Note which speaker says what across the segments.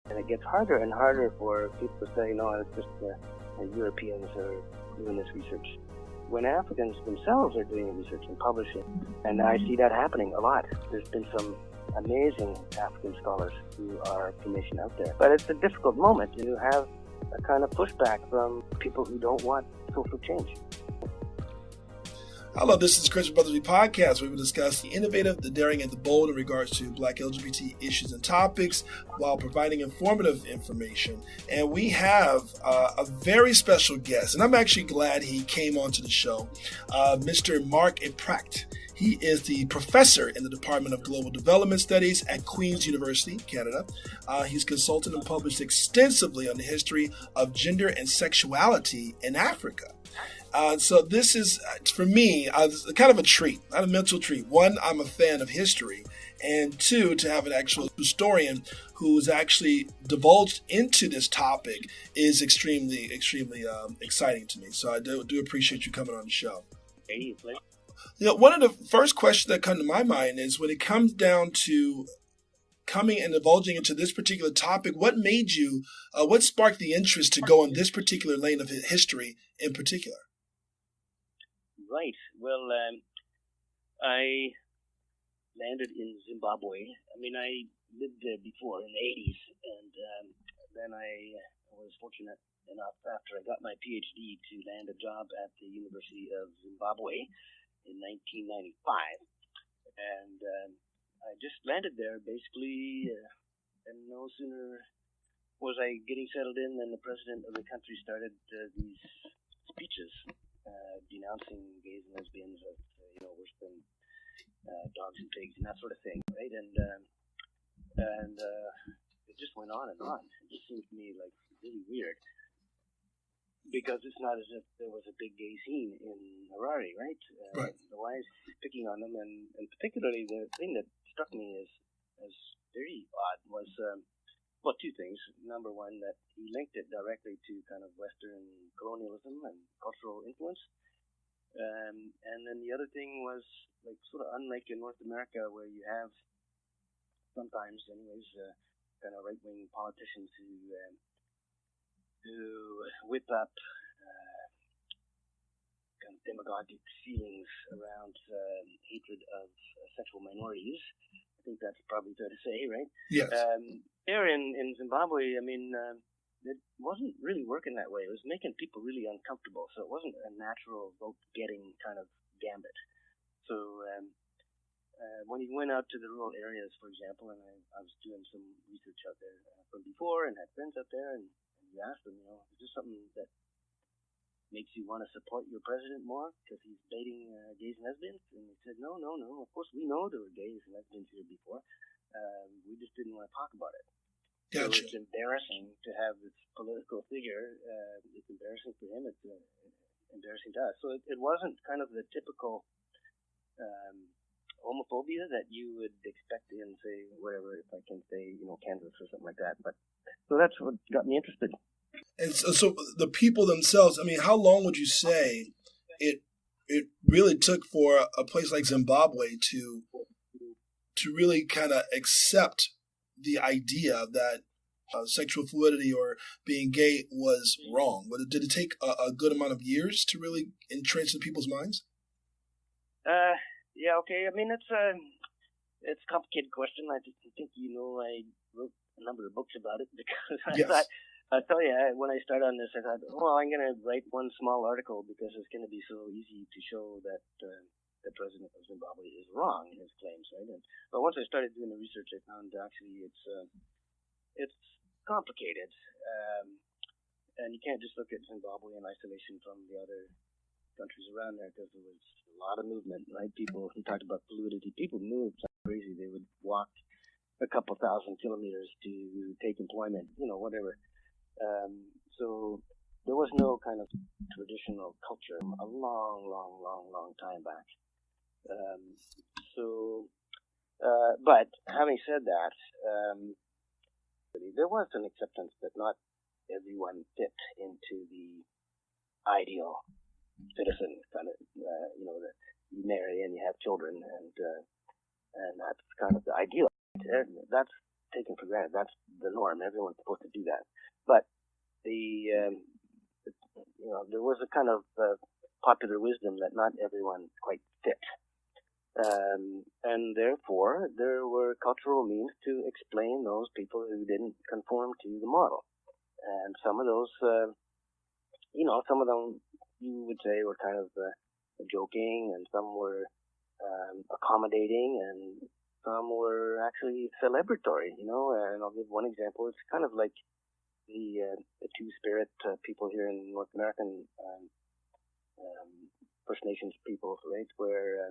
Speaker 1: And it gets harder and harder for people to say, no, it's just the Europeans are doing this research, when Africans themselves are doing research and publishing. And I see that happening a lot. There's been some amazing African scholars who are commissioned out there. But it's a difficult moment. You have a kind of pushback from people who don't want social change.
Speaker 2: Hello, this is Chris from Brothaspeak Podcast, where we discuss the innovative, the daring, and the bold in regards to Black LGBT issues and topics while providing informative information. And we have a very special guest, and I'm actually glad he came onto the show, Mr. Marc Epprecht. He is the professor in the Department of Global Development Studies at Queen's University, Canada. He's consulted and published extensively on the history of gender and sexuality in Africa. So this is, for me, kind of a treat, not a mental treat. One, I'm a fan of history. And two, to have an actual historian who's actually divulged into this topic is extremely, extremely exciting to me. So I do appreciate you coming on the show.
Speaker 1: Hey,
Speaker 2: one of the first questions that come to my mind is when it comes down to coming and divulging into this particular topic, what made you, what sparked the interest to go on this particular lane of history in particular?
Speaker 1: Right. Well, I landed in Zimbabwe. I mean, I lived there before in the 80s, and then I was fortunate enough after I got my PhD to land a job at the University of Zimbabwe in 1995. And I just landed there basically, and no sooner was I getting settled in than the president of the country started these speeches denouncing gays and lesbians as, worse than dogs and pigs and that sort of thing, right? And it just went on and on. It just seemed to me like really weird, because it's not as if there was a big gay scene in Harare, right?
Speaker 2: Right.
Speaker 1: Why is he picking on them? And particularly the thing that struck me as very odd was, two things. Number one, that he linked it directly to kind of Western colonialism and cultural influence. And then the other thing was, like, sort of unlike in North America, where you have sometimes, anyways, kind of right-wing politicians who whip up kind of demagogic feelings around hatred of sexual minorities. I think that's probably fair to say, right?
Speaker 2: Yes.
Speaker 1: There in Zimbabwe, I mean, it wasn't really working that way. It was making people really uncomfortable. So it wasn't a natural vote-getting kind of gambit. So when you went out to the rural areas, for example, and I was doing some research out there from before and had friends out there, and you asked them, is this something that makes you want to support your president more because he's dating gays and lesbians? And they said, no. Of course, we know there were gays and lesbians here before. We just didn't want to talk about it.
Speaker 2: Gotcha.
Speaker 1: So it's embarrassing to have this political figure. It's embarrassing for him. It's embarrassing to us. So it wasn't kind of the typical homophobia that you would expect in, say, whatever, if I can say, Kansas or something like that. But so that's what got me interested.
Speaker 2: And so the people themselves, I mean, how long would you say it really took for a place like Zimbabwe to really kind of accept the idea that sexual fluidity or being gay was wrong? Did it take a good amount of years to really entrench in people's minds?
Speaker 1: Yeah, okay. I mean, it's a complicated question. I think I wrote a number of books about it because I
Speaker 2: yes.
Speaker 1: thought, I'll tell you, when I started on this, I thought, I'm going to write one small article because it's going to be so easy to show that the president of Zimbabwe is wrong in his claims, right? But once I started doing the research, I found actually it's complicated, and you can't just look at Zimbabwe in isolation from the other countries around there, because there was a lot of movement, right? People, he talked about fluidity. People moved like crazy. They would walk a couple thousand kilometers to take employment, whatever. So there was no kind of traditional culture a long time back. But having said that, there was an acceptance that not everyone fit into the ideal citizen kind of, that you marry and you have children, and that's kind of the ideal. That's taken for granted. That's the norm. Everyone's supposed to do that. But there was a kind of popular wisdom that not everyone quite fit. And therefore, there were cultural means to explain those people who didn't conform to the model. And some of those, some of them you would say were kind of joking, and some were accommodating, and some were actually celebratory, and I'll give one example. It's kind of like the two-spirit people here in North American First Nations people, right, where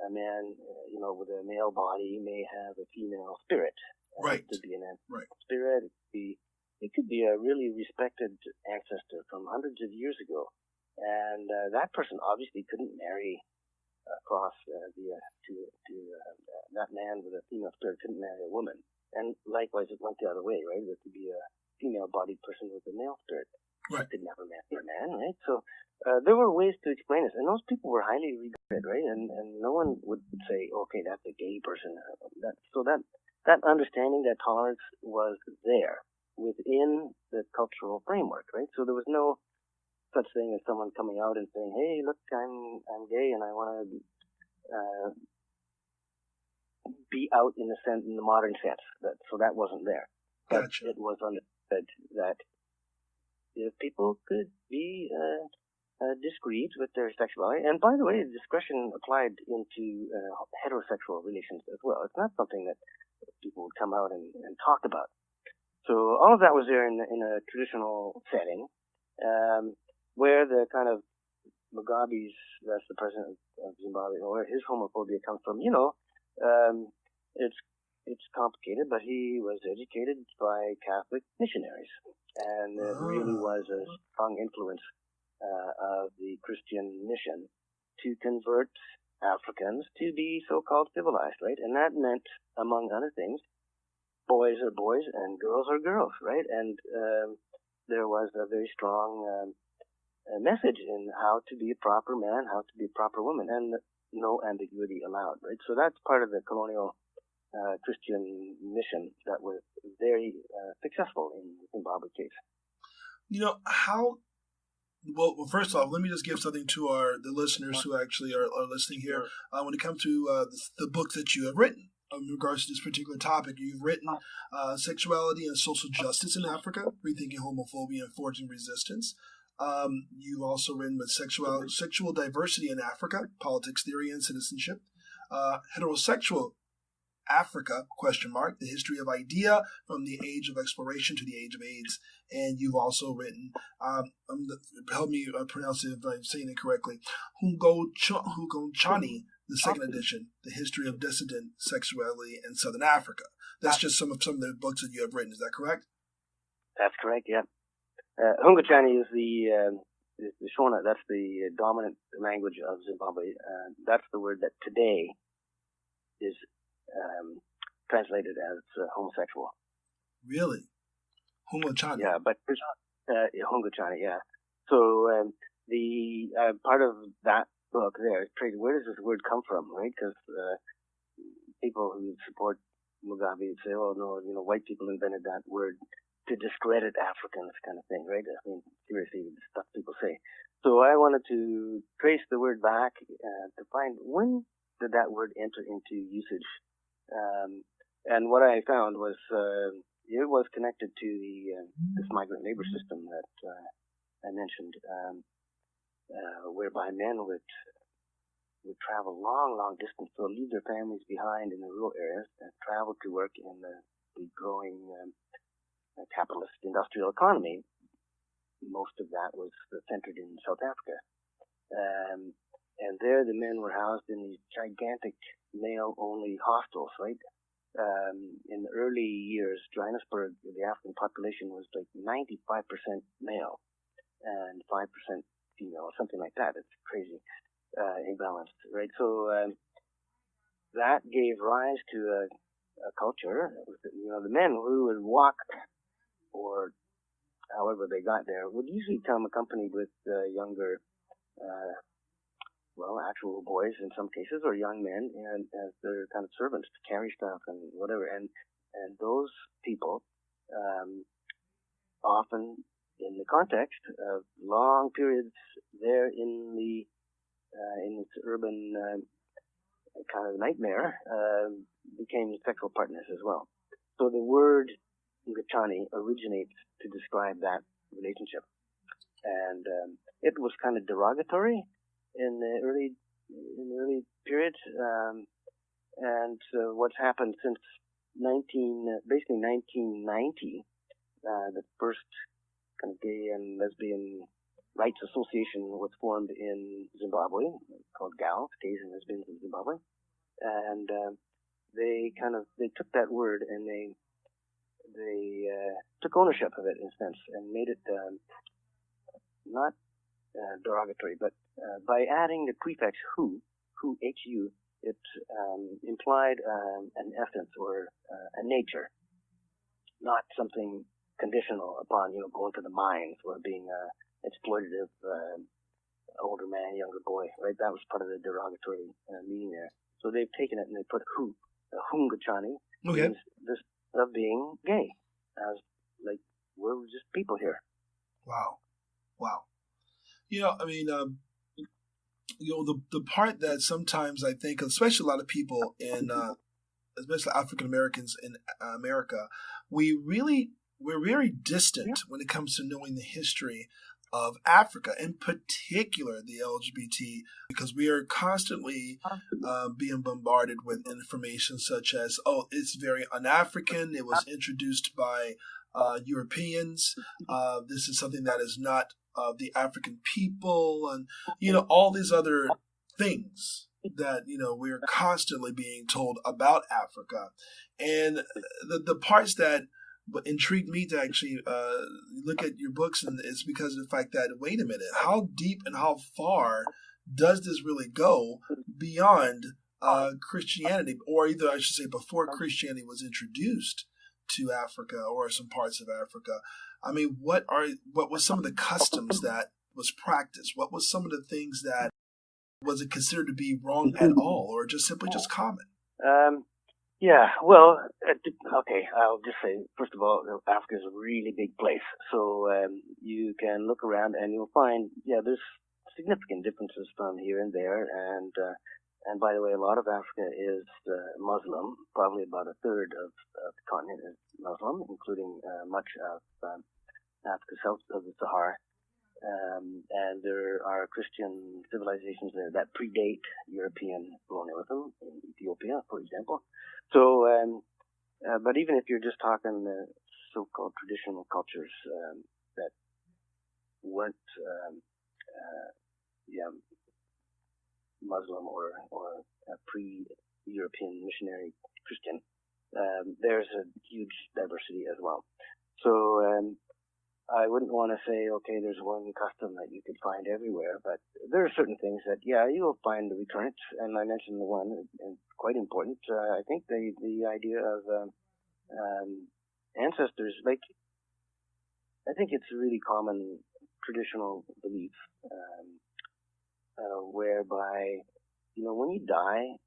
Speaker 1: a man, with a male body may have a female spirit.
Speaker 2: Right.
Speaker 1: It could be an ancestral
Speaker 2: right.
Speaker 1: spirit. It could be a really respected ancestor from hundreds of years ago. And that person obviously couldn't marry across that man with a female spirit couldn't marry a woman. And likewise, it went the other way, right? There could be a female-bodied person with a male spirit.
Speaker 2: Right.
Speaker 1: Could never marry a man, right? So there were ways to explain this, and those people were highly regarded, right? And no one would say, okay, that's a gay person. So that understanding, that tolerance was there within the cultural framework, right? So there was no such thing as someone coming out and saying, hey, look, I'm gay and I want to be out in the modern sense. So that wasn't there. But
Speaker 2: Gotcha.
Speaker 1: It was understood that if people could be discreet with their sexuality, and by the way, discretion applied into heterosexual relations as well. It's not something that people would come out and talk about. So all of that was there in a traditional setting, where the kind of Mugabe's, that's the president of Zimbabwe, or where his homophobia comes from. It's complicated, but he was educated by Catholic missionaries, and it really was a strong influence of the Christian mission to convert Africans to be so-called civilized, right? And that meant, among other things, boys are boys and girls are girls, right? And there was a very strong message in how to be a proper man, how to be a proper woman, and no ambiguity allowed, right? So that's part of the colonial Christian mission that was very successful in the Zimbabwe case.
Speaker 2: Well, first off, let me just give something to the listeners who actually are listening here. When it comes to the book that you have written in regards to this particular topic, you've written Sexuality and Social Justice in Africa, Rethinking Homophobia and Forging Resistance. You've also written with Sexual Diversity in Africa, Politics, Theory, and Citizenship. Heterosexual Africa, ? The History of Idea from the Age of Exploration to the Age of AIDS. And you've also written, help me pronounce it if I'm saying it correctly, Hungochani, the second edition, The History of Dissident Sexuality in Southern Africa. That's just some of the books that you have written. Is that correct?
Speaker 1: That's correct, yeah. Hungochani is the Shona, that's the dominant language of Zimbabwe. That's the word that today is translated as homosexual.
Speaker 2: Really? Hungochani?
Speaker 1: Yeah, but Hungochani, yeah. So the part of that book there is crazy. Where does this word come from, right? Because people who support Mugabe say, oh, no, white people invented that word to discredit Africans kind of thing, right? I mean, seriously, the stuff people say. So I wanted to trace the word back to find when did that word enter into usage. And what I found was it was connected to this migrant labor system that I mentioned, whereby men would travel long distance, so leave their families behind in the rural areas and travel to work in the growing capitalist industrial economy. Most of that was centered in South Africa. And there the men were housed in these gigantic male-only hostels, right? In the early years, Johannesburg, the African population was like 95% male and 5% female, something like that. It's crazy, imbalanced, right? So that gave rise to a culture. The men who would walk, or however they got there, would usually come accompanied with younger actual boys in some cases, or young men, and as their kind of servants to carry stuff and whatever. And And those people, often in the context of long periods there in its urban kind of nightmare, became sexual partners as well. So the word Hungochani originates to describe that relationship. And it was kind of derogatory in the early periods. And what's happened since basically 1990, the first kind of gay and lesbian rights association was formed in Zimbabwe, called GAL, Gays and Lesbians in Zimbabwe. And they took that word and they took ownership of it in a sense and made it not derogatory, but by adding the prefix hu, hu, it implied an essence or a nature, not something conditional upon going to the mines or being exploitative older man, younger boy, right? That was part of the derogatory meaning there. So they've taken it and they put Hungochani,
Speaker 2: Okay.
Speaker 1: means this of being gay, as like we're just people here.
Speaker 2: Wow. The part that sometimes I think, especially a lot of people in, especially African Americans in America, we're very distant when it comes to knowing the history of Africa, in particular the LGBT, because we are constantly being bombarded with information such as, it's very un-African, it was introduced by Europeans, this is something that is not of the African people, and all these other things that we're constantly being told about Africa. And the parts that intrigued me to actually look at your books, and it's because of the fact that, wait a minute, how deep and how far does this really go beyond Christianity, or either I should say before Christianity was introduced to Africa or some parts of Africa? I mean, what was some of the customs that was practiced? What was some of the things that was it considered to be wrong at all, or just simply just common?
Speaker 1: Yeah, well, okay, I'll just say, first of all, Africa is a really big place. So you can look around and you'll find, there's significant differences from here and there. And by the way, a lot of Africa is Muslim. Probably about a third of the continent is Muslim, including much of Africa south of the Sahara. And there are Christian civilizations there that predate European colonialism, in Ethiopia, for example. So, but even if you're just talking so-called traditional cultures that weren't Muslim or pre-European missionary Christian, there's a huge diversity as well. So I wouldn't want to say, okay, there's one custom that you could find everywhere, but there are certain things that, you'll find recurrent, and I mentioned the one, and quite important, I think the idea of ancestors, like, I think it's a really common traditional belief, whereby, when you die,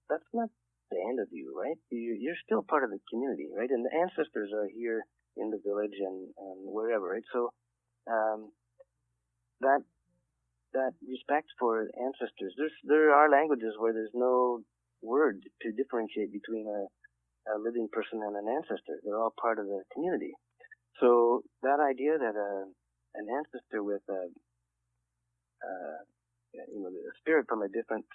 Speaker 1: that's not the end of you, right? You're still part of the community, right? And the ancestors are here in the village and wherever, right? So that respect for ancestors, there are languages where there's no word to differentiate between a living person and an ancestor. They're all part of the community. So that idea that an ancestor with a spirit from a different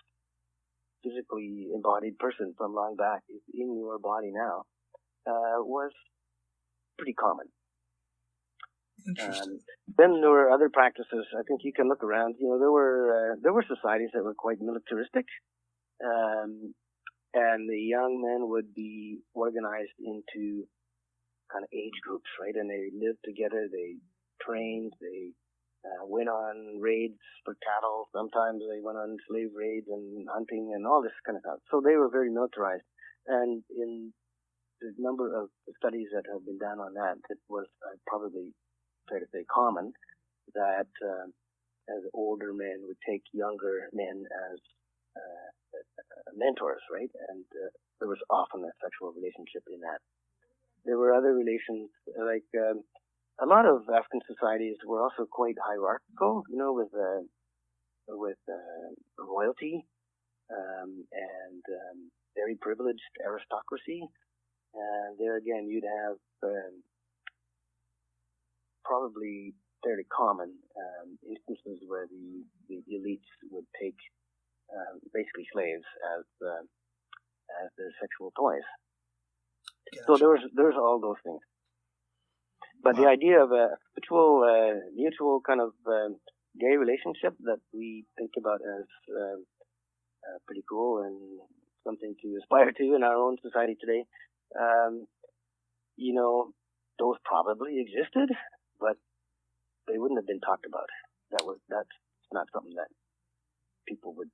Speaker 1: physically embodied person from long back is in your body now was pretty common.
Speaker 2: Interesting.
Speaker 1: Then there were other practices. I think you can look around. There were societies that were quite militaristic, and the young men would be organized into kind of age groups, right? And they lived together. They trained. They went on raids for cattle. Sometimes they went on slave raids and hunting and all this kind of stuff. So they were very militarized. And in the number of studies that have been done on that, it was probably fair to say common that as older men would take younger men as mentors, right? And there was often a sexual relationship in that. there were other relations, like a lot of African societies were also quite hierarchical, with royalty and very privileged aristocracy. And there again, you'd have probably fairly common instances where the elites would take basically slaves as their sexual toys. Gotcha. So there's all those things. But the idea of a mutual kind of gay relationship that we think about as pretty cool and something to aspire to in our own society today, those probably existed, but they wouldn't have been talked about. That's not something that people would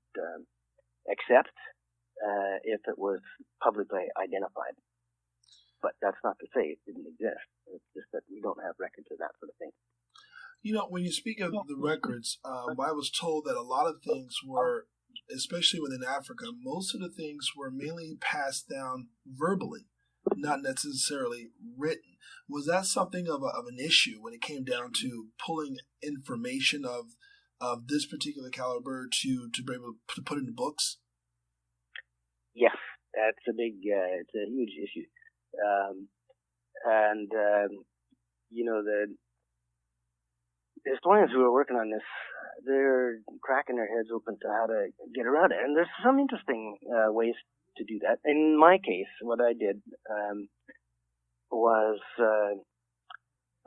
Speaker 1: accept if it was publicly identified. But that's not to say it didn't exist. It's just that we don't have records of that sort of thing.
Speaker 2: When you speak of the records, I was told that a lot of things were, especially within Africa, most of the things were mainly passed down verbally, not necessarily written. Was that something of an issue when it came down to pulling information of this particular caliber to be able to put into books?
Speaker 1: Yes, that's it's a huge issue. The historians who are working on this, they're cracking their heads open to how to get around it. And there's some interesting ways to do that. In my case, what I did was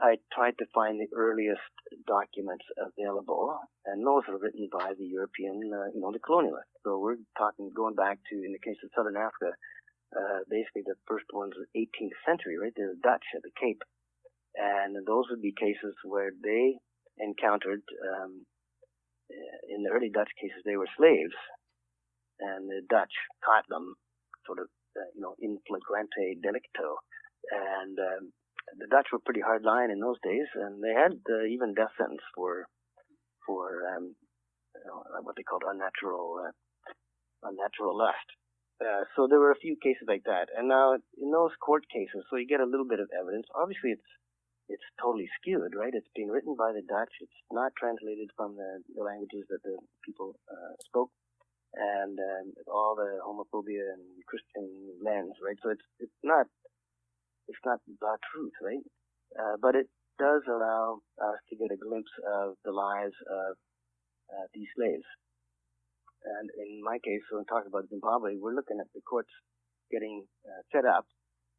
Speaker 1: I tried to find the earliest documents available, and those were written by the European, the colonialists. So we're going back to, in the case of Southern Africa, basically the first ones were 18th century, right? They're Dutch at the Cape. And those would be cases where they encountered, in the early Dutch cases, they were slaves. And the Dutch caught them sort of, in flagrante delicto. And the Dutch were pretty hard line in those days, and they had even death sentence for what they called unnatural lust. So there were a few cases like that. And now in those court cases, so you get a little bit of evidence. Obviously, it's totally skewed, right? It's being written by the Dutch. It's not translated from the languages that the people spoke, and all the homophobia and Christian lens, right? So it's not the truth, right? But it does allow us to get a glimpse of the lives of these slaves. And in my case, when talking about Zimbabwe, we're looking at the courts getting set up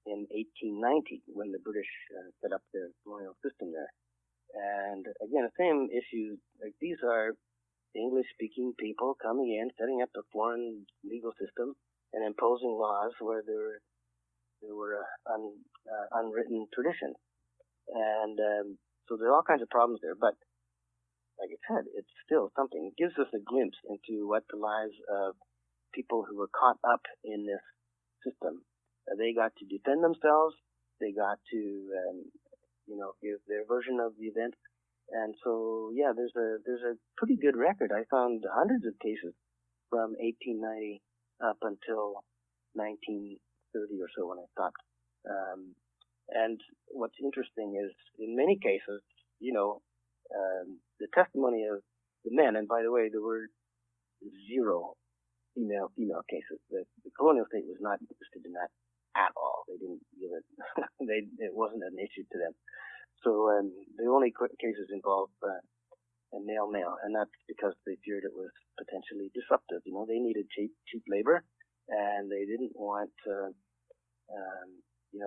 Speaker 1: in 1890 when the British set up their colonial system there. And again, the same issue, like these are English-speaking people coming in, setting up a foreign legal system and imposing laws where there were unwritten traditions. And so there are all kinds of problems there. But like I said, it's still something. It gives us a glimpse into what the lives of people who were caught up in this system. They got to defend themselves. They got to, give their version of the event. And so, yeah, there's a pretty good record. I found hundreds of cases from 1890 up until 1930 or so when I stopped. And what's interesting is, in many cases, the testimony of the men, and by the way, there were zero female cases. The colonial state was not interested in that at all. They didn't give it. It wasn't an issue to them. So the only cases involved a male, and that's because they feared it was potentially disruptive. They needed cheap labor, and they didn't want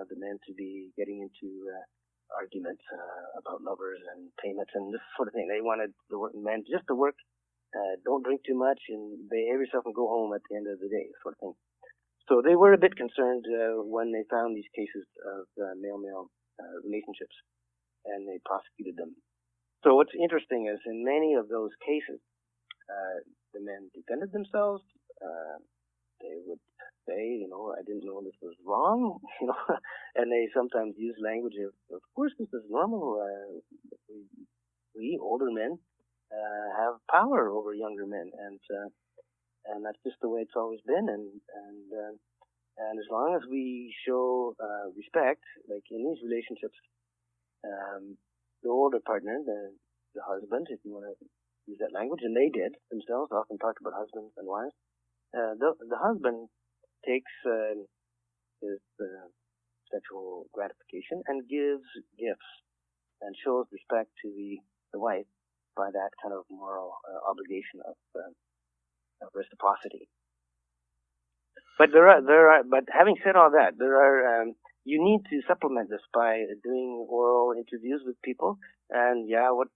Speaker 1: the men to be getting into arguments about lovers and payments and this sort of thing. They wanted the working men just to work, don't drink too much, and behave yourself and go home at the end of the day, sort of thing. So they were a bit concerned when they found these cases of male-male relationships, and they prosecuted them. So what's interesting is in many of those cases, the men defended themselves. They would say, I didn't know this was wrong, and they sometimes use language of course, this is normal. We older men have power over younger men, and that's just the way it's always been. And And as long as we show respect, like in these relationships, the older partner, the husband, if you want to use that language, and they did themselves, often talked about husbands and wives, the husband takes his sexual gratification and gives gifts and shows respect to the wife by that kind of moral obligation of reciprocity. But but having said all that, you need to supplement this by doing oral interviews with people, and what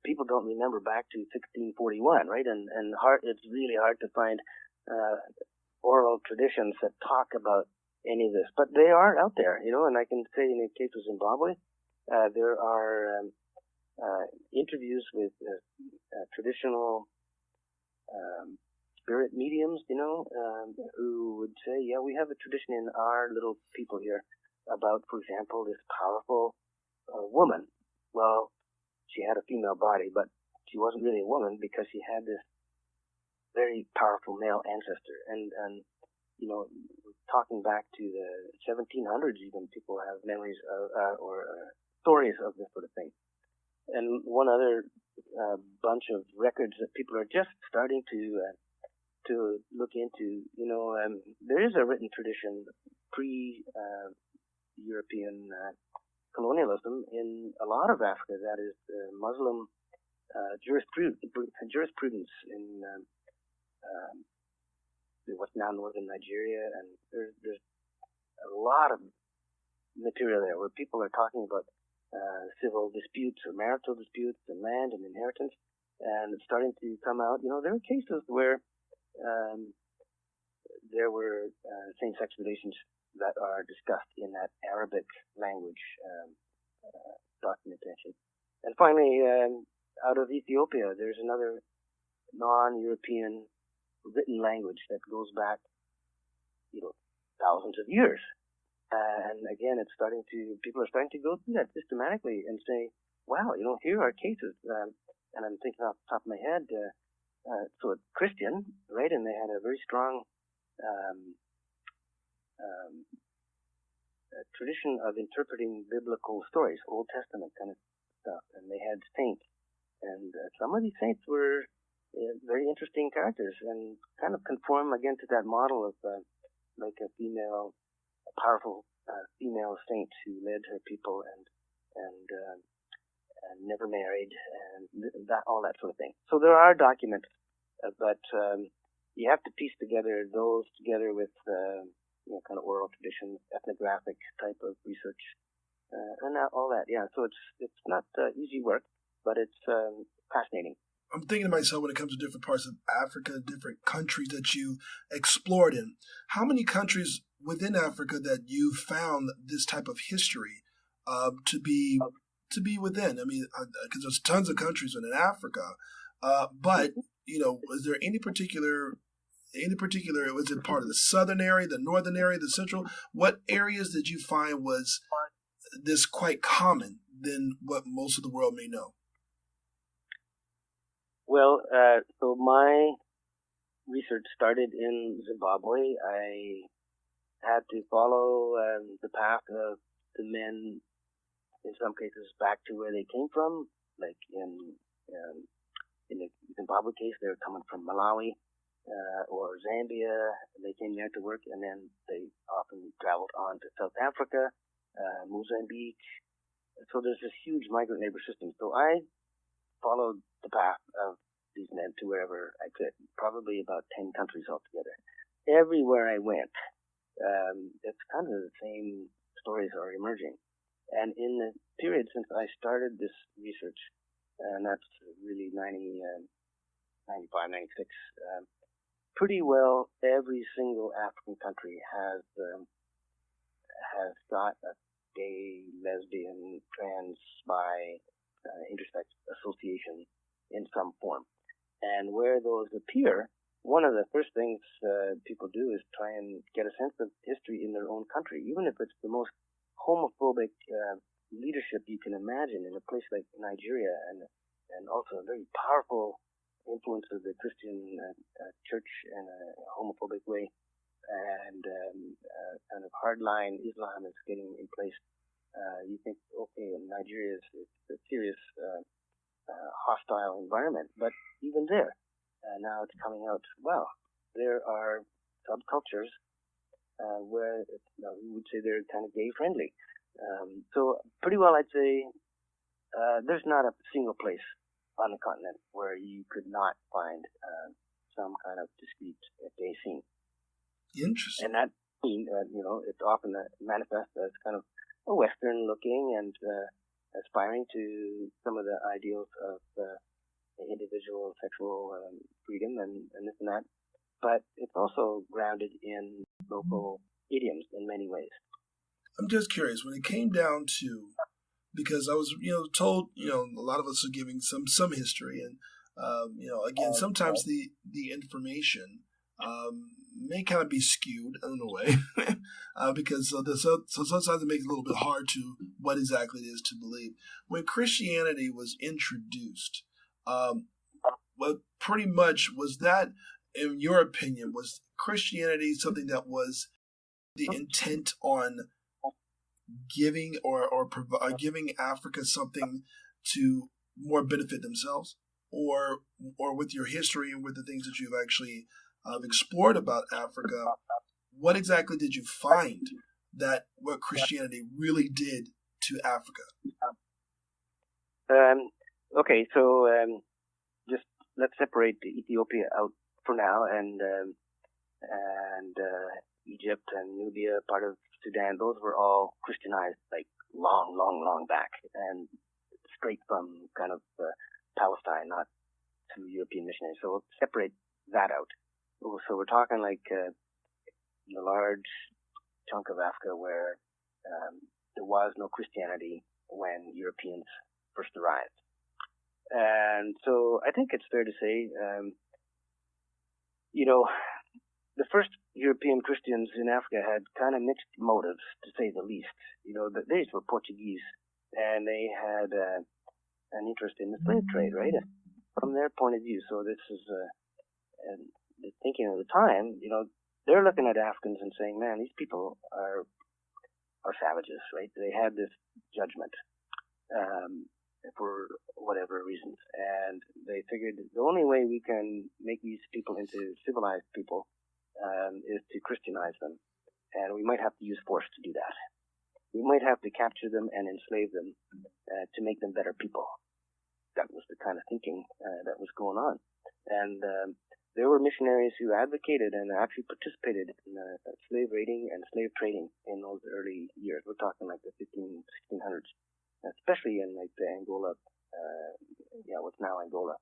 Speaker 1: people don't remember back to 1641, right? And it's really hard to find oral traditions that talk about any of this, but they are out there, and I can say in the case of Zimbabwe, there are interviews with traditional spirit mediums, who would say, we have a tradition in our little people here about, for example, this powerful woman. Well, she had a female body, but she wasn't really a woman because she had this very powerful male ancestor. And talking back to the 1700s, even people have memories or stories of this sort of thing. And one other bunch of records that people are just starting to look into, there is a written tradition pre-European colonialism in a lot of Africa that is Muslim jurisprudence in what's now northern Nigeria, and there's a lot of material there where people are talking about civil disputes or marital disputes and land and inheritance, and it's starting to come out. There are cases where there were same-sex relations that are discussed in that Arabic language documentation. And finally, out of Ethiopia, there's another non-European written language that goes back, thousands of years. And again, people are starting to go through that systematically and say, wow, here are cases, and I'm thinking off the top of my head, so it's Christian, right? And they had a very strong tradition of interpreting biblical stories, Old Testament kind of stuff, and they had saints. And some of these saints were very interesting characters and kind of conform again to that model of like a powerful female saint who led her people and never married and all that sort of thing. So there are documents, but you have to piece those together with kind of oral traditions, ethnographic type of research, and all that. Yeah, so it's not easy work, but it's fascinating.
Speaker 2: I'm thinking to myself when it comes to different parts of Africa, different countries that you explored in. How many countries within Africa that you found this type of history to be within? I mean, because there's tons of countries within Africa, but is there any particular? Was it part of the southern area, the northern area, the central? What areas did you find was this quite common than what most of the world may know?
Speaker 1: Well, so my research started in Zimbabwe. I had to follow the path of the men, in some cases, back to where they came from. Like in the Zimbabwe case, they were coming from Malawi or Zambia. They came there to work, and then they often traveled on to South Africa, Mozambique. So there's this huge migrant labor system. So I followed the path of these men to wherever I could, probably about 10 countries altogether. Everywhere I went, it's kind of the same stories are emerging. And in the period since I started this research, and that's really 95, 96, pretty well every single African country has got a gay, lesbian, trans, bi, intersex association in some form. And where those appear, one of the first things people do is try and get a sense of history in their own country, even if it's the most homophobic leadership you can imagine in a place like Nigeria, and also a very powerful influence of the Christian church in a homophobic way. and kind of hardline Islam is getting in place, you think, okay, Nigeria is a serious hostile environment. But even there, now it's coming out, well, there are subcultures where we would say they're kind of gay-friendly. So pretty well, I'd say there's not a single place on the continent where you could not find some kind of discrete gay scene.
Speaker 2: Interesting.
Speaker 1: And that scene, it's often manifests as kind of a Western-looking and aspiring to some of the ideals of individual sexual freedom and this and that. But it's also grounded in local idioms in many ways.
Speaker 2: I'm just curious, when it came down to, because I was, told, a lot of us are giving some history, and, again, sometimes the information may kind of be skewed in a way, because so sometimes it makes it a little bit hard to what exactly it is to believe. When Christianity was introduced, what pretty much was that, in your opinion, was Christianity something that was the intent on giving or giving Africa something to more benefit themselves, or with your history and with the things that you've actually explored about Africa, what exactly did you find that what Christianity really did to Africa?
Speaker 1: Okay, so just let's separate Ethiopia out for now, and Egypt and Nubia, part of Sudan, those were all Christianized like long back, and straight from kind of Palestine, not through European missionaries. So we'll separate that out. So we're talking like a large chunk of Africa where there was no Christianity when Europeans first arrived. And so I think it's fair to say, the first European Christians in Africa had kind of mixed motives, to say the least. They were Portuguese, and they had an interest in the slave trade, right? From their point of view. So this is the thinking of the time. They're looking at Africans and saying, "Man, these people are savages," right? They had this judgment for whatever reasons, and they figured the only way we can make these people into civilized people is to Christianize them, and we might have to use force to do that. We might have to capture them and enslave them to make them better people. That was the kind of thinking that was going on, and there were missionaries who advocated and actually participated in slave raiding and slave trading in those early years. We're talking like the 1600s, especially in like the Angola, what's now Angola.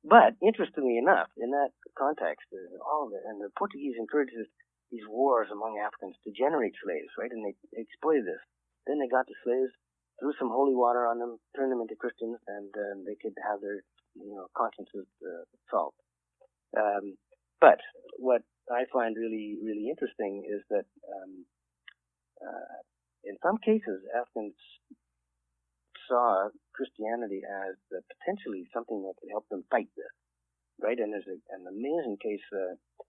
Speaker 1: But interestingly enough, in that context, the Portuguese encouraged these wars among Africans to generate slaves, right? And they exploited this. Then they got the slaves, threw some holy water on them, turned them into Christians, and they could have their consciences solved. But what I find really, really interesting is that in some cases, Africans saw Christianity as potentially something that could help them fight this, right? And there's an amazing case,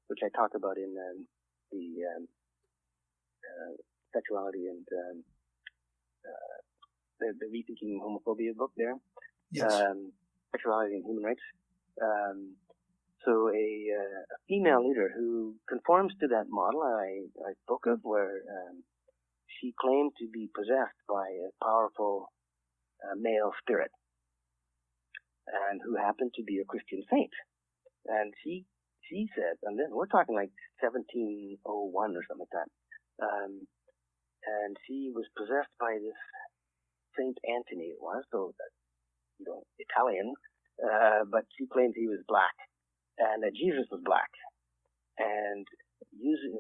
Speaker 1: which I talk about in the Sexuality and the Rethinking Homophobia book there.
Speaker 2: Yes.
Speaker 1: Sexuality and Human Rights. So a female leader who conforms to that model I spoke of, where she claimed to be possessed by a powerful male spirit, and who happened to be a Christian saint. And she said, and then we're talking like 1701 or something like that, and she was possessed by this Saint Anthony, it was, so that, Italian, but she claimed he was black, and that Jesus was black. And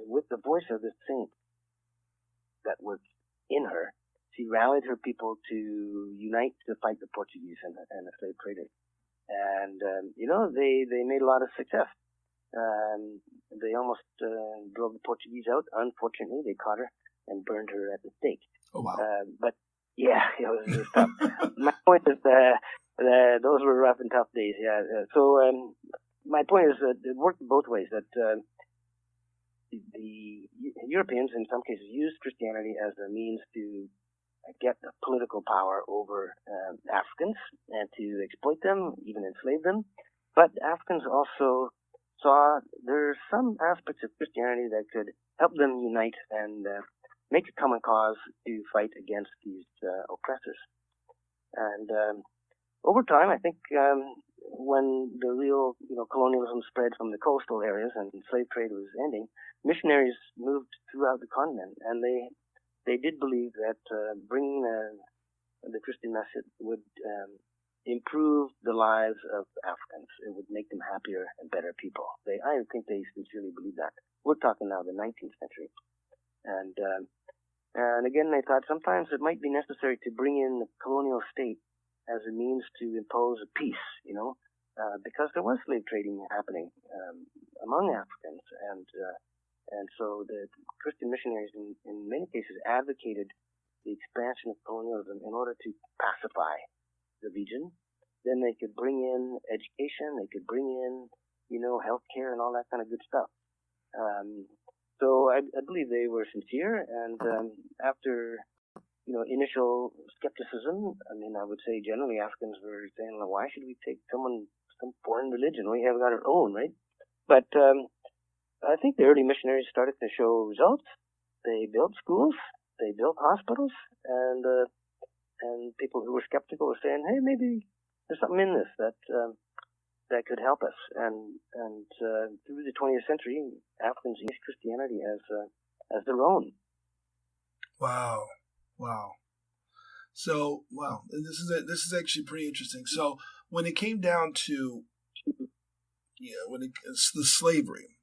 Speaker 1: with the voice of this saint that was in her, she rallied her people to unite to fight the Portuguese and the slave traders. And, they made a lot of success. They almost drove the Portuguese out. Unfortunately, they caught her and burned her at the stake.
Speaker 2: Oh, wow.
Speaker 1: But, yeah, it was tough. My point is those were rough and tough days, yeah. So my point is that it worked both ways, that Europeans, in some cases, used Christianity as a means to get political power over Africans and to exploit them, even enslave them. But Africans also saw there's some aspects of Christianity that could help them unite and make a common cause to fight against these oppressors. And over time, I think when the real colonialism spread from the coastal areas and slave trade was ending, missionaries moved throughout the continent, and they did believe that bringing the Christian message would improve the lives of Africans. It would make them happier and better people. I think they sincerely believe that. We're talking now the 19th century. And again, they thought sometimes it might be necessary to bring in the colonial state as a means to impose a peace, because there was slave trading happening among Africans, and so the Christian missionaries in many cases advocated the expansion of colonialism in order to pacify the region. Then they could bring in education, they could bring in, healthcare and all that kind of good stuff. So I believe they were sincere, and after initial skepticism, I would say generally Africans were saying, well, why should we take some foreign religion? We have got our own, right? But I think the early missionaries started to show results. They built schools, they built hospitals, and people who were skeptical were saying, hey, maybe there's something in this that could help us. And through the 20th century, Africans used Christianity as their own.
Speaker 2: Wow. So, this is actually pretty interesting. So, when it came down to, the slavery,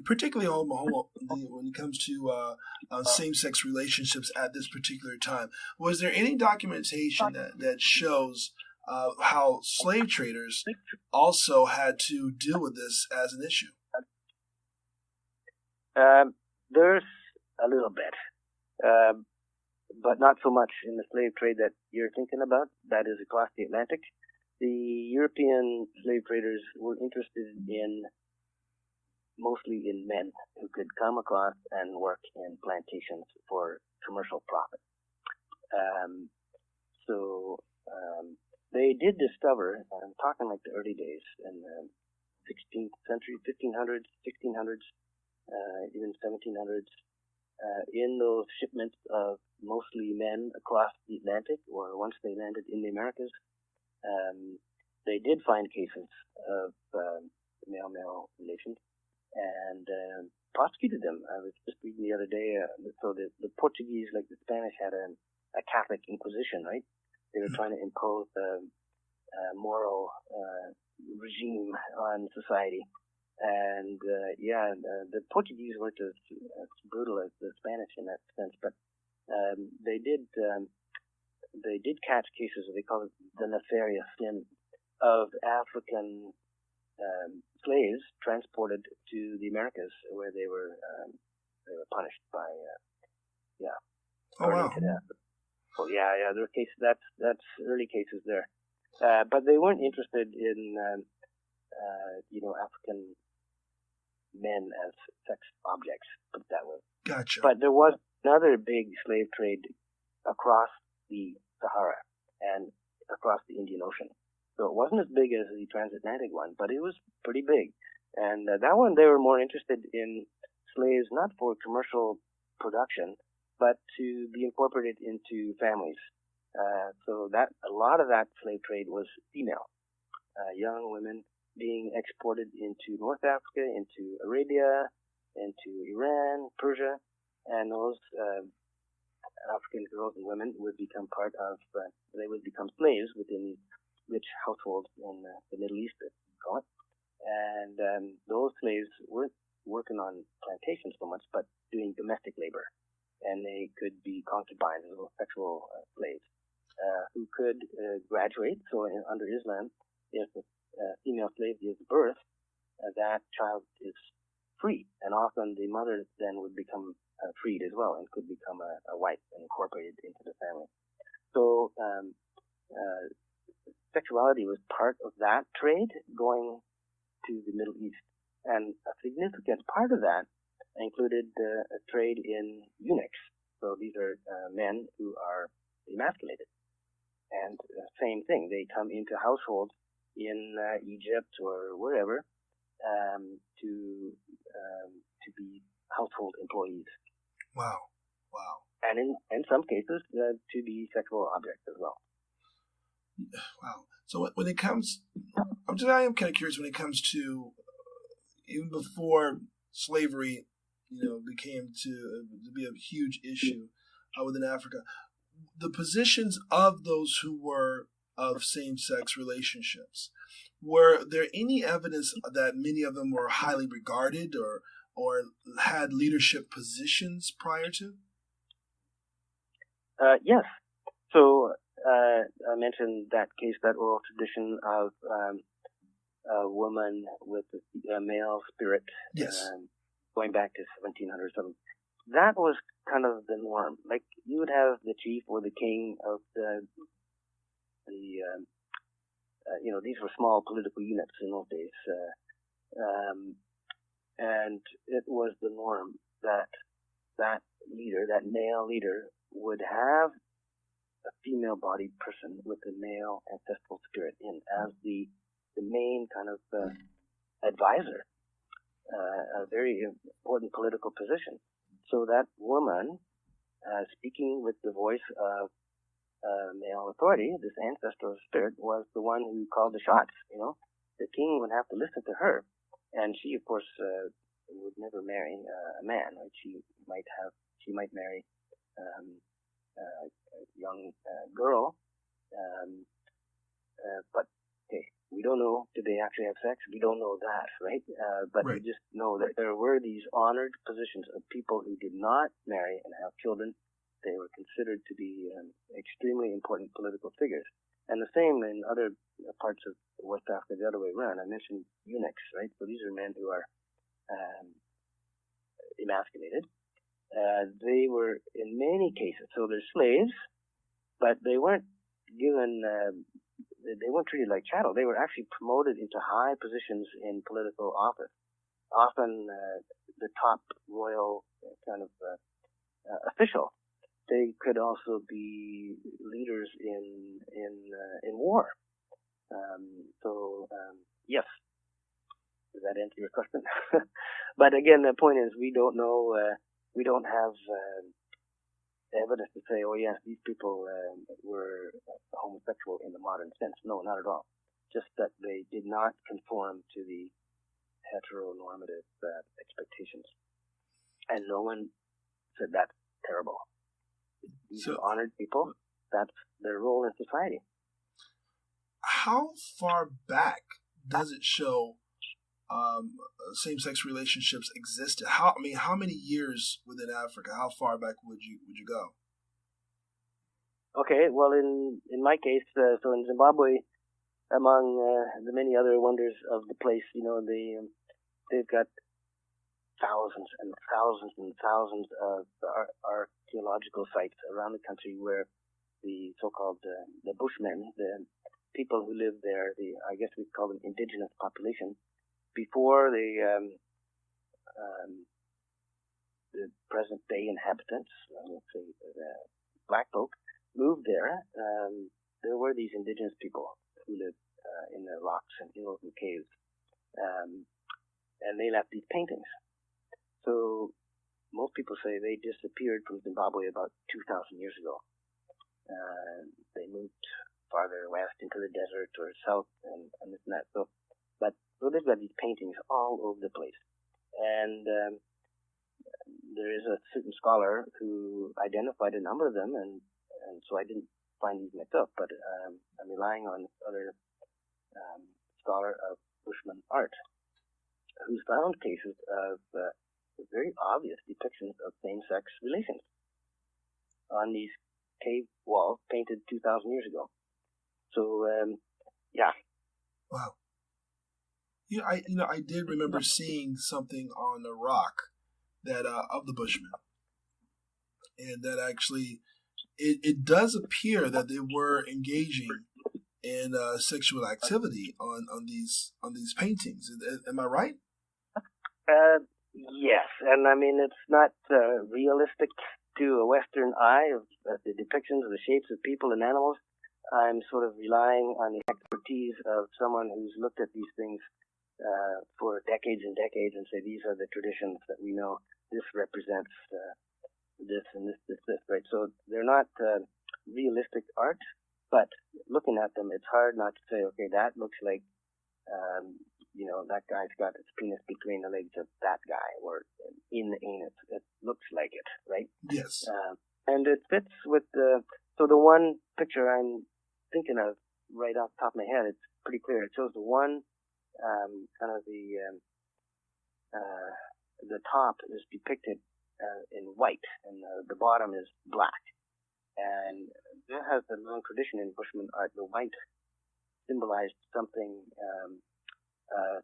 Speaker 2: particularly when it comes to same-sex relationships at this particular time, was there any documentation that shows how slave traders also had to deal with this as an issue?
Speaker 1: There's a little bit, but not so much in the slave trade that you're thinking about. That is across the Atlantic. The European slave traders were interested mostly in men who could come across and work in plantations for commercial profit. They did discover, I'm talking like the early days in the 16th century, 1500s, 1600s, even 1700s, in those shipments of mostly men across the Atlantic, or once they landed in the Americas, they did find cases of male-male relations and prosecuted them. I was just reading the other day, so the Portuguese, like the Spanish, had a Catholic Inquisition, right? They were trying to impose a moral regime on society. And the Portuguese weren't as brutal as the Spanish in that sense, but they did catch cases, they call it the nefarious sin, of African slaves transported to the Americas, where they were punished by
Speaker 2: Oh wow.
Speaker 1: Well, there were cases. That's early cases there, but they weren't interested in African men as sex objects, put it that way.
Speaker 2: Gotcha.
Speaker 1: But there was another big slave trade across the Sahara and across the Indian Ocean. So it wasn't as big as the transatlantic one, but it was pretty big. And that one, they were more interested in slaves not for commercial production, but to be incorporated into families. So that a lot of that slave trade was female, young women being exported into North Africa, into Arabia, into Iran, Persia, and those African girls and women would become they would become slaves within these rich households in the Middle East, as we call it. And those slaves weren't working on plantations so much, but doing domestic labor. And they could be concubines, little sexual slaves, who could graduate. So under Islam, if a female slave gives birth, that child is free. And often the mother then would become freed as well and could become a wife and incorporated into the family. So sexuality was part of that trade going to the Middle East. And a significant part of that included a trade in eunuchs. So these are men who are emasculated. And same thing, they come into households in Egypt or wherever to be household employees.
Speaker 2: Wow.
Speaker 1: And in some cases, to be sexual objects as well.
Speaker 2: Wow. So when it comes, I am kind of curious when it comes to even before slavery, became to be a huge issue within Africa, the positions of those who were of same-sex relationships. Were there any evidence that many of them were highly regarded or had leadership positions prior to?
Speaker 1: Yes. So I mentioned that case, that oral tradition of a woman with a male spirit,
Speaker 2: yes,
Speaker 1: going back to 1700 something. That was kind of the norm. Like, you would have the chief or the king of these were small political units in those days, and it was the norm that leader, that male leader, would have a female-bodied person with a male ancestral spirit in as the main kind of advisor, a very important political position. So that woman, speaking with the voice of male authority, this ancestral spirit, was the one who called the shots. The king would have to listen to her, and she, of course, would never marry a man. Right? She might marry a young girl, but okay, we don't know, did they actually have sex? We don't know that, right? But
Speaker 2: right.
Speaker 1: We just know that there were these honored positions of people who did not marry and have children. They were considered to be extremely important political figures. And the same in other parts of West Africa, the other way around. I mentioned eunuchs, right? So these are men who are emasculated. They were, in many cases, so they're slaves, but they weren't given, they weren't treated like chattel. They were actually promoted into high positions in political office. Often the top royal kind of official. They could also be leaders in war. Yes. Does that answer your question? But again, the point is, we don't know. We don't have evidence to say, oh yes, these people were homosexual in the modern sense. No, not at all. Just that they did not conform to the heteronormative expectations, and no one said that's terrible. These are honored people. That's their role in society.
Speaker 2: How far back does it show same-sex relationships existed? How many years within Africa? How far back would you go?
Speaker 1: Okay, well, in my case, so in Zimbabwe, among the many other wonders of the place, they've got thousands and thousands and thousands of archaeological sites around the country where the so-called the Bushmen, the people who live there, I guess we call them indigenous population, before the present-day inhabitants, let's say black folk, moved there. There were these indigenous people who lived in the rocks and hills and caves, and they left these paintings. So most people say they disappeared from Zimbabwe about 2,000 years ago. They moved farther west into the desert or south and this and that. So they've got these paintings all over the place. And there is a certain scholar who identified a number of them, and so I didn't find these myself, but I'm relying on other scholar of Bushman art, who's found cases of very obvious depictions of same-sex relations on these cave walls painted 2,000 years ago. So, yeah.
Speaker 2: Wow. I did remember seeing something on the rock that of the Bushmen, and that actually it does appear that they were engaging in sexual activity on these paintings. Am I right?
Speaker 1: Yes, and I mean it's not realistic to a Western eye of the depictions of the shapes of people and animals. I'm sort of relying on the expertise of someone who's looked at these things for decades and decades and say these are the traditions that we know. This represents this and this, right? So they're not realistic art, but looking at them, it's hard not to say, okay, that looks like, that guy's got his penis between the legs of that guy, or in the anus. It looks like it, right?
Speaker 2: Yes.
Speaker 1: And it fits with the one picture I'm thinking of right off the top of my head, it's pretty clear. It shows the one, kind of the top is depicted in white, and the bottom is black. And that has a long tradition in Bushman art. The white symbolized something,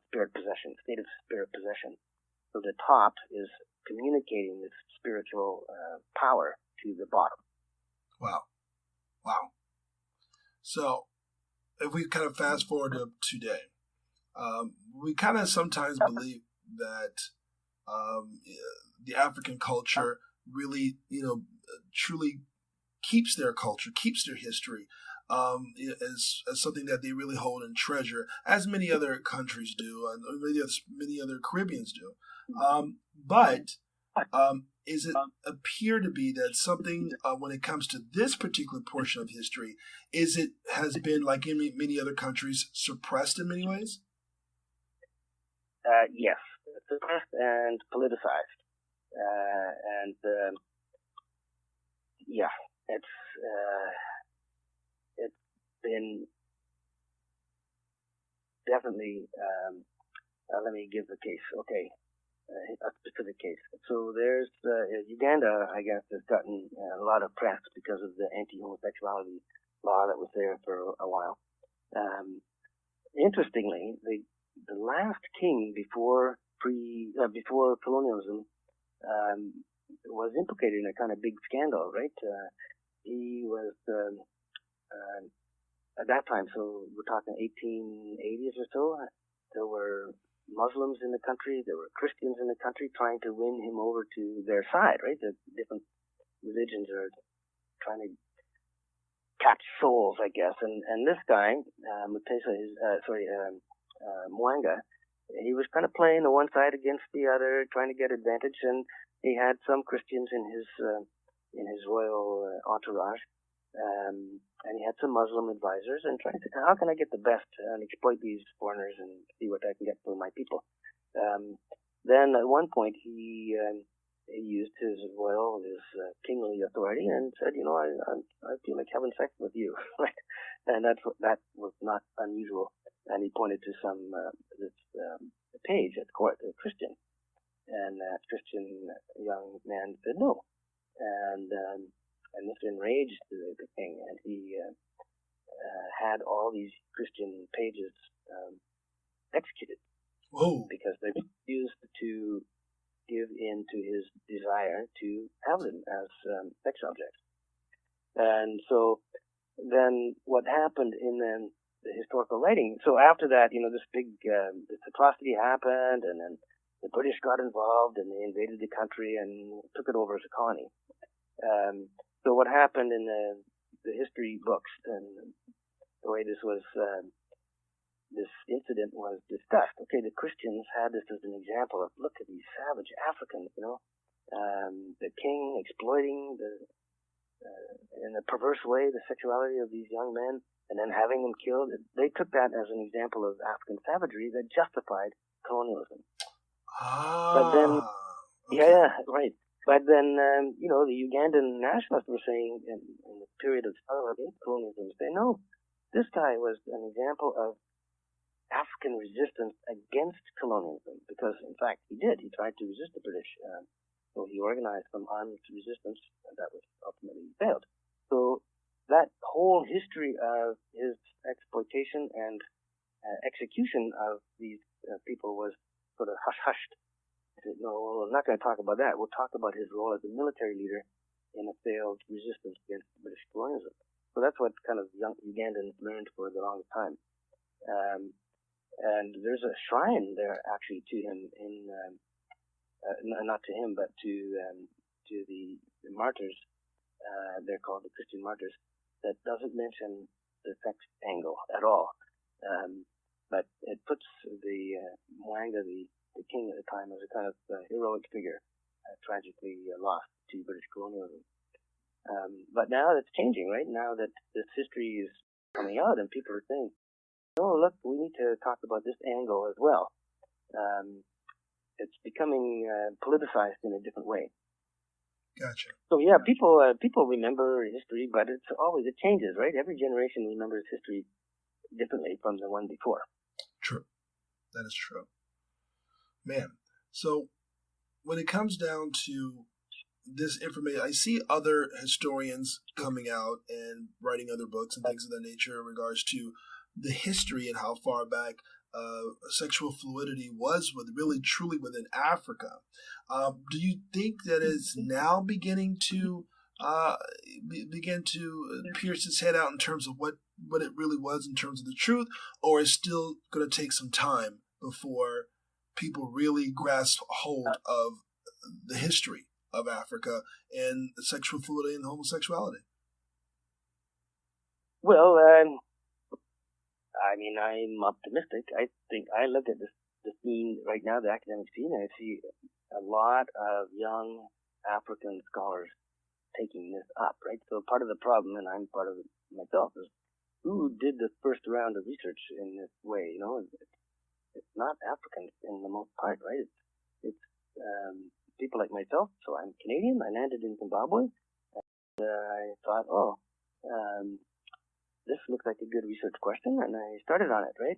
Speaker 1: spirit possession, state of spirit possession. So the top is communicating this spiritual power to the bottom.
Speaker 2: Wow. So if we kind of fast forward to today, we kind of sometimes believe that the African culture really, truly keeps their culture, keeps their history, as something that they really hold in treasure, as many other countries do, and many other Caribbeans do. But is it appear to be that something, when it comes to this particular portion of history, has been, like in many other countries, suppressed in many ways?
Speaker 1: Yes, suppressed and politicized. It's been definitely, let me give the case. Okay. A specific case. So there's Uganda, I guess, has gotten a lot of press because of the anti-homosexuality law that was there for a while. Interestingly, the last king before colonialism was implicated in a kind of big scandal, right? He was at that time, so we're talking 1880s or so. There were Muslims in the country, there were Christians in the country trying to win him over to their side, right? The different religions are trying to catch souls, I guess. And this guy, Mwanga, he was kind of playing the one side against the other, trying to get advantage, and he had some Christians in his royal entourage. And he had some Muslim advisors and trying to say, how can I get the best and exploit these foreigners and see what I can get for my people? Then at one point he used his kingly authority and said, I feel like having sex with you, right? And that was not unusual. And he pointed to this page at court, a Christian, and that Christian young man said no, and this enraged the king, and he had all these Christian pages executed.
Speaker 2: Whoa.
Speaker 1: Because they refused to give in to his desire to have them as sex objects. And so then what happened in the historical writing, so after that, this big this atrocity happened, and then the British got involved and they invaded the country and took it over as a colony. So what happened in the history books and the way this incident was discussed, okay, the Christians had this as an example of, look at these savage Africans, the king exploiting in a perverse way the sexuality of these young men and then having them killed. They took that as an example of African savagery that justified colonialism. But then,
Speaker 2: okay.
Speaker 1: yeah, right. But then, the Ugandan nationalists were saying in the period of struggle against colonialism, no, this guy was an example of African resistance against colonialism because, in fact, he did. He tried to resist the British. So he organized some armed resistance that was ultimately failed. So that whole history of his exploitation and execution of these people was sort of hush-hushed. No, we're not going to talk about that. We'll talk about his role as a military leader in a failed resistance against British colonialism. So that's what kind of young Ugandans learned for the longest time. And there's a shrine there actually to him in not to him, but to the martyrs. They're called the Christian martyrs. That doesn't mention the sex angle at all. But it puts the Mwanga, the king at the time, as a kind of heroic figure, tragically lost to British colonialism. But now that's changing, right? Now that this history is coming out and people are saying, oh, look, we need to talk about this angle as well. It's becoming politicized in a different way.
Speaker 2: Gotcha.
Speaker 1: So yeah, people remember history, but it changes, right? Every generation remembers history differently from the one before.
Speaker 2: True. That is true. Man, so when it comes down to this information, I see other historians coming out and writing other books and things of that nature in regards to the history and how far back sexual fluidity was really truly within Africa. Do you think that it's now beginning to begin to pierce its head out in terms of what it really was in terms of the truth, or is still going to take some time before people really grasp hold of the history of Africa and the sexual fluidity and homosexuality?
Speaker 1: Well, I mean, I'm optimistic. I think I look at the scene right now, the academic scene, and I see a lot of young African scholars taking this up, right? So part of the problem, and I'm part of it myself, is who did the first round of research in this way? You know, it's not Africans in the most part, right? It's people like myself. So I'm Canadian. I landed in Zimbabwe. And I thought, this looks like a good research question, and I started on it, right?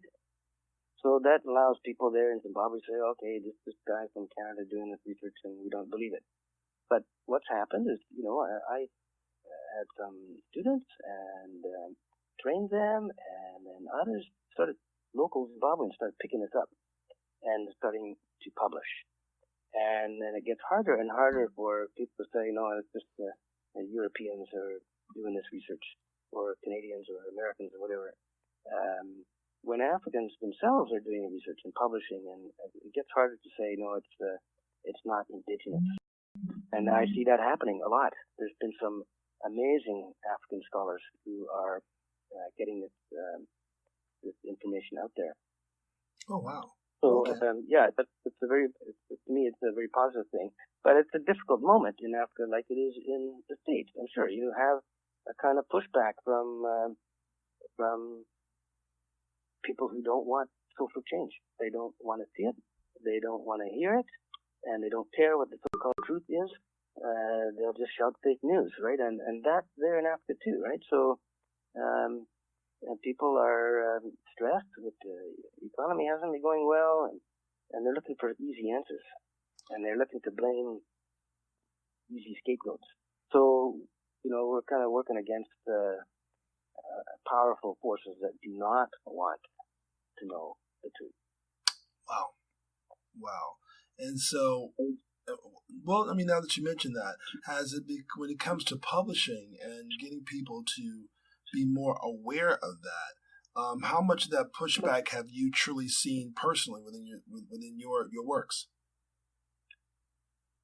Speaker 1: So that allows people there in Zimbabwe to say, okay, this guy from Canada doing this research, and we don't believe it. But what's happened is, you know, I had some students and trained them, and then others local Zimbabweans started picking this up and starting to publish. And then it gets harder and harder for people to say, no, it's just the Europeans are doing this research, or Canadians or Americans or whatever. When Africans themselves are doing research and publishing, and it gets harder to say, no, it's not indigenous. And I see that happening a lot. There's been some amazing African scholars who are getting this information out there.
Speaker 2: Oh, wow.
Speaker 1: So,
Speaker 2: okay.
Speaker 1: To me, it's a very positive thing. But it's a difficult moment in Africa like it is in the States. I'm sure you have a kind of pushback from people who don't want social change. They don't want to see it. They don't want to hear it. And they don't care what the so-called truth is. They'll just shout fake news, right? And that's there in Africa too, right? So people are stressed with the economy hasn't been going well, and they're looking for easy answers, and they're looking to blame easy scapegoats. So, you know, we're kind of working against powerful forces that do not want to know the truth.
Speaker 2: Wow. And so, well, I mean, now that you mentioned that, when it comes to publishing and getting people to be more aware of that, how much of that pushback have you truly seen personally within your works?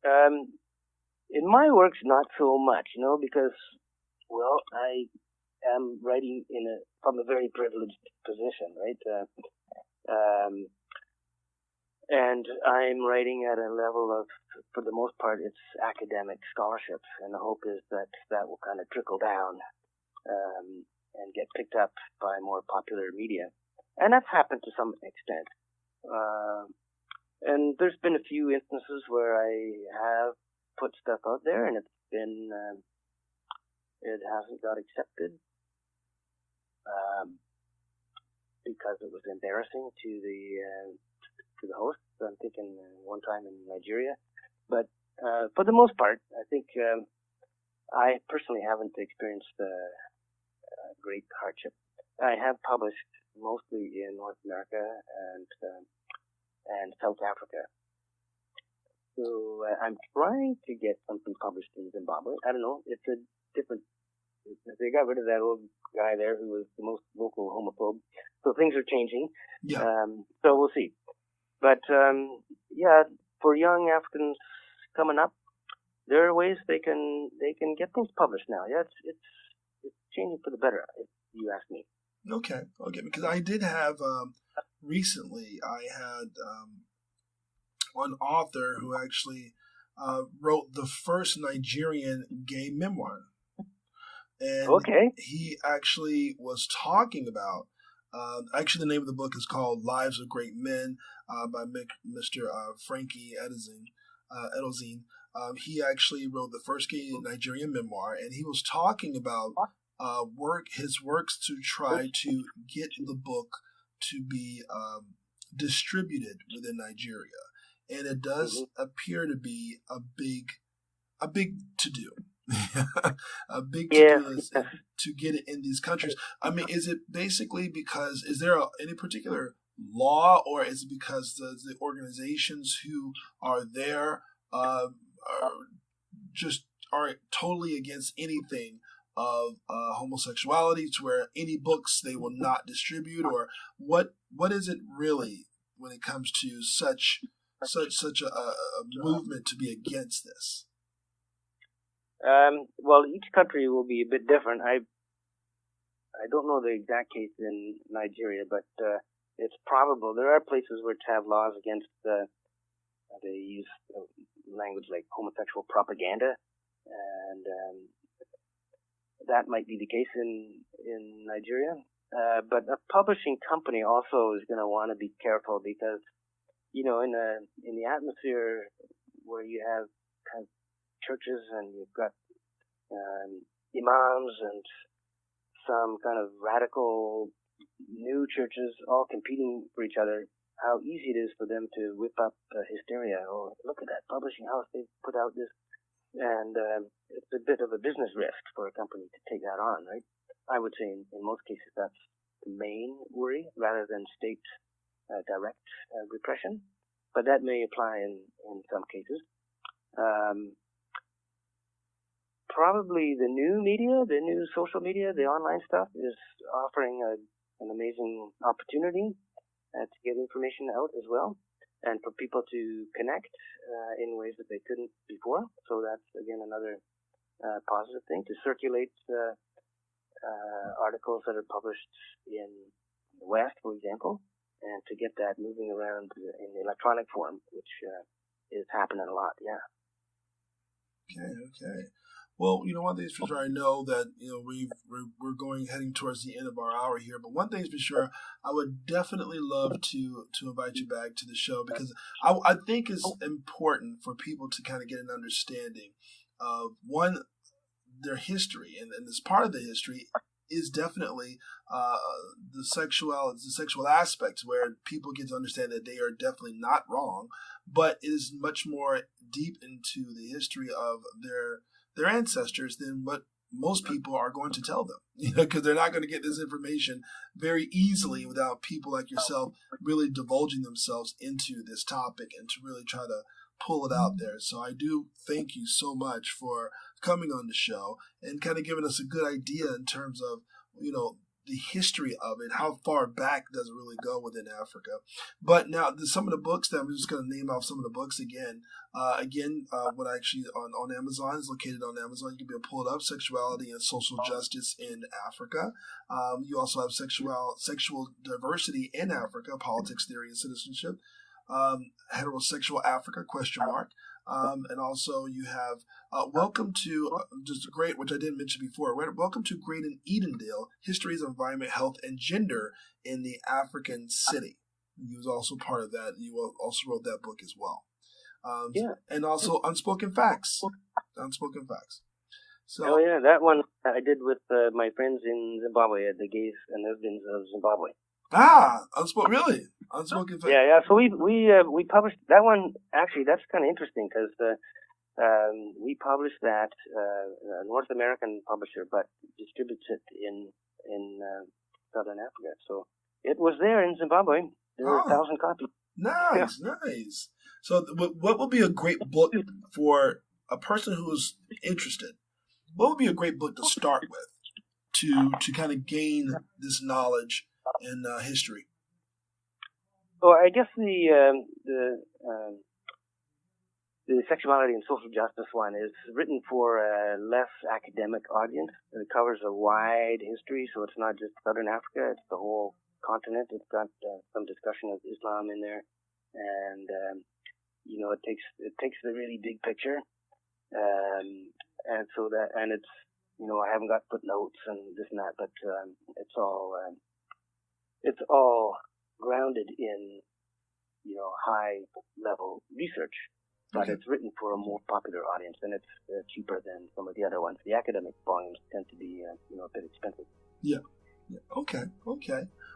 Speaker 1: In my works, not so much, you know, because, well, I am writing from a very privileged position, right? And I'm writing at a level of, for the most part, it's academic scholarship, and the hope is that will kind of trickle down and get picked up by more popular media. And that's happened to some extent. And there's been a few instances where I have put stuff out there, and it's been, it hasn't got accepted because it was embarrassing to the host. I'm thinking one time in Nigeria. But for the most part, I think I personally haven't experienced great hardship. I have published mostly in North America and South Africa. So I'm trying to get something published in Zimbabwe. I don't know. It's a different. They got rid of that old guy there who was the most vocal homophobe. So things are changing.
Speaker 2: Yeah.
Speaker 1: So we'll see. But yeah, for young Africans coming up, there are ways they can get things published now. Yeah, it's changing for the better, if you ask me.
Speaker 2: Okay, because I did have recently. I had one author who actually wrote the first Nigerian gay memoir, and he actually was talking about. Actually, the name of the book is called "Lives of Great Men" by Mr. Frankie Edelzine. He actually wrote the first gay Nigerian memoir, and he was talking about his works to try to get the book to be distributed within Nigeria, and it does appear to be a big to-do. A big to-do is to get it in these countries. I mean, is it basically because, is there any particular law, or is it because the organizations who are there are totally against anything of homosexuality, to where any books they will not distribute, or what is it really when it comes to such a movement to be against this?
Speaker 1: Well, each country will be a bit different. I don't know the exact case in Nigeria, but it's probable there are places which have laws against they use language like homosexual propaganda, and that might be the case in Nigeria. But a publishing company also is going to want to be careful, because in the atmosphere where you have kind of churches and you've got imams and some kind of radical new churches all competing for each other, how easy it is for them to whip up hysteria. Oh, look at that publishing house, they put out this. And it's a bit of a business risk for a company to take that on, right? I would say in most cases that's the main worry, rather than state direct repression. But that may apply in some cases. Probably the new media, the new social media, the online stuff is offering an amazing opportunity to get information out as well, and for people to connect in ways that they couldn't before. So that's, again, another positive thing, to circulate articles that are published in the West, for example, and to get that moving around in the electronic form, which is happening a lot, yeah.
Speaker 2: Okay. Well, one thing's for sure, I know that we're heading towards the end of our hour here, but one thing's for sure, I would definitely love to invite you back to the show, because I think it's important for people to kind of get an understanding of, one, their history, and this part of the history is definitely the sexual aspects, where people get to understand that they are definitely not wrong, but it is much more deep into the history of their ancestors than what most people are going to tell them, because they're not going to get this information very easily without people like yourself really divulging themselves into this topic and to really try to pull it out there. So I do thank you so much for coming on the show and kind of giving us a good idea in terms of, the history of it. How far back does it really go within Africa? But now some of the books that I'm just going to name off some of the books again. What I actually on Amazon is located on Amazon. You can be able to pull it up: Sexuality and Social Justice in Africa. You also have Sexual Diversity in Africa: Politics, Theory, and Citizenship. Heterosexual Africa ? And also you have Welcome to just great, which I didn't mention before. Welcome to Great and Edendale: Histories of Environment, Health, and Gender in the African City. He was also part of that. You also wrote that book as well. And also Unspoken Facts. So,
Speaker 1: that one I did with my friends in Zimbabwe, at the Gays and Lesbians of Zimbabwe.
Speaker 2: Really? Unspoken Facts.
Speaker 1: Yeah. So we published that one. Actually, that's kind of interesting, because we published that, a North American publisher, but distributes it in Southern Africa. So it was there in Zimbabwe. There were 1,000 copies.
Speaker 2: Nice. So what would be a great book for a person who's interested? What would be a great book to start with to kind of gain this knowledge and history?
Speaker 1: Well, I guess the sexuality and social justice one is written for a less academic audience. It covers a wide history, so it's not just Southern Africa, it's the whole continent. It's got some discussion of Islam in there, and it takes the really big picture, and it's I haven't got footnotes and this and that, but it's all grounded in high level research. But it's written for a more popular audience, and it's cheaper than some of the other ones. The academic volumes tend to be a bit expensive.
Speaker 2: Yeah. Okay.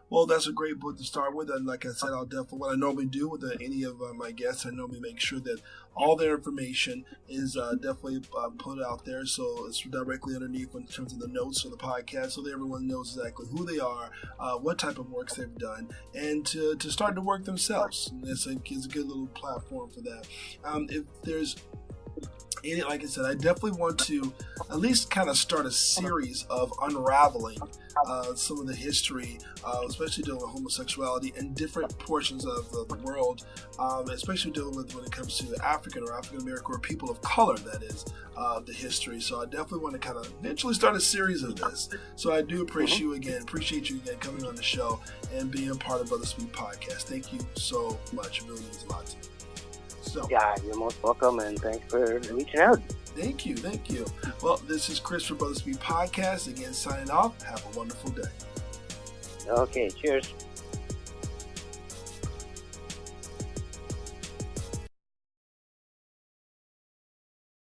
Speaker 2: Well, that's a great book to start with, and like I said, I'll definitely, what I normally do with any of my guests, I normally make sure that all their information is definitely put out there, so it's directly underneath in terms of the notes of the podcast, so that everyone knows exactly who they are, what type of works they've done, and to start to work themselves. And it's a good little platform for that. If there's like I said, I definitely want to at least kind of start a series of unraveling some of the history, especially dealing with homosexuality in different portions of the world, especially dealing with when it comes to African or African American or people of color, that is, the history. So I definitely want to kind of eventually start a series of this. So I do appreciate you again coming on the show and being a part of Brothaspeak Podcast. Thank you so much. It really means a lot to me. So,
Speaker 1: yeah, you're most welcome, and thanks for reaching out.
Speaker 2: Thank you. Well, this is Chris for Brothaspeak Podcast. Again, signing off. Have a wonderful day.
Speaker 1: Okay, cheers.